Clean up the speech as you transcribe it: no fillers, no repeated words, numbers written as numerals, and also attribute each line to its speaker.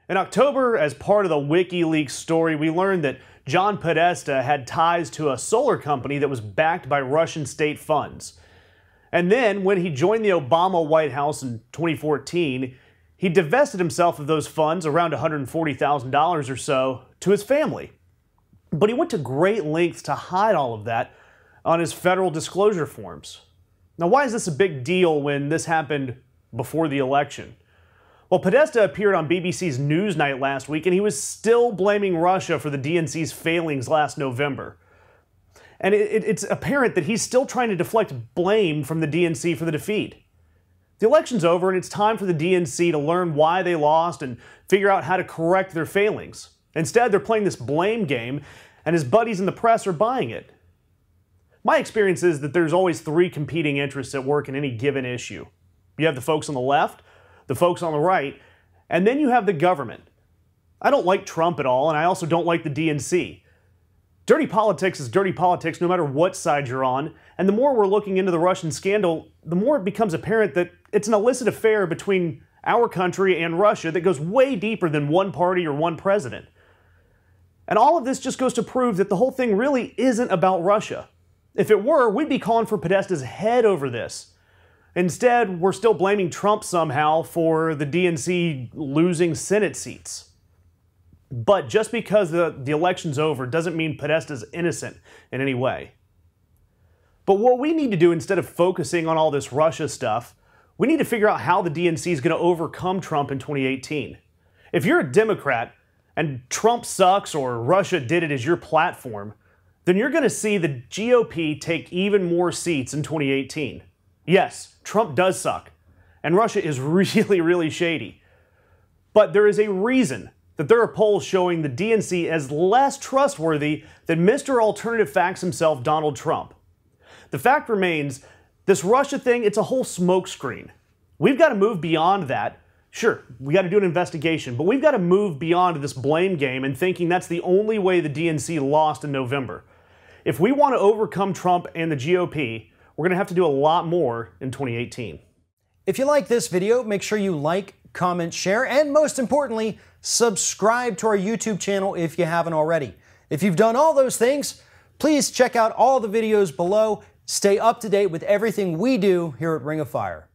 Speaker 1: In October, as part of the WikiLeaks story, we learned that John Podesta had ties to a solar company that was backed by Russian state funds. And then, when he joined the Obama White House in 2014, he divested himself of those funds, around $140,000 or so, to his family. But he went to great lengths to hide all of that on his federal disclosure forms. Now, why is this a big deal when this happened before the election? Well, Podesta appeared on BBC's Newsnight last week, and he was still blaming Russia for the DNC's failings last November. And it's apparent that he's still trying to deflect blame from the DNC for the defeat. The election's over, and it's time for the DNC to learn why they lost and figure out how to correct their failings. Instead, they're playing this blame game, and his buddies in the press are buying it. My experience is that there's always three competing interests at work in any given issue. You have the folks on the left, the folks on the right, and then you have the government. I don't like Trump at all, and I also don't like the DNC. Dirty politics is dirty politics no matter what side you're on, and the more we're looking into the Russian scandal, the more it becomes apparent that it's an illicit affair between our country and Russia that goes way deeper than one party or one president. And all of this just goes to prove that the whole thing really isn't about Russia. If it were, we'd be calling for Podesta's head over this. Instead, we're still blaming Trump somehow for the DNC losing Senate seats. But just because the election's over doesn't mean Podesta's innocent in any way. But what we need to do, instead of focusing on all this Russia stuff, we need to figure out how the DNC is going to overcome Trump in 2018. If you're a Democrat and Trump sucks or Russia did it as your platform, then you're going to see the GOP take even more seats in 2018. Yes, Trump does suck, and Russia is really, really shady. But there is a reason that there are polls showing the DNC as less trustworthy than Mr. Alternative Facts himself, Donald Trump. The fact remains, this Russia thing, it's a whole smokescreen. We've got to move beyond that. Sure, we got to do an investigation, but we've got to move beyond this blame game and thinking that's the only way the DNC lost in November. If we want to overcome Trump and the GOP, we're going to have to do a lot more in 2018.
Speaker 2: If you like this video, make sure you like, comment, share, and most importantly, subscribe to our YouTube channel if you haven't already. If you've done all those things, please check out all the videos below. Stay up to date with everything we do here at Ring of Fire.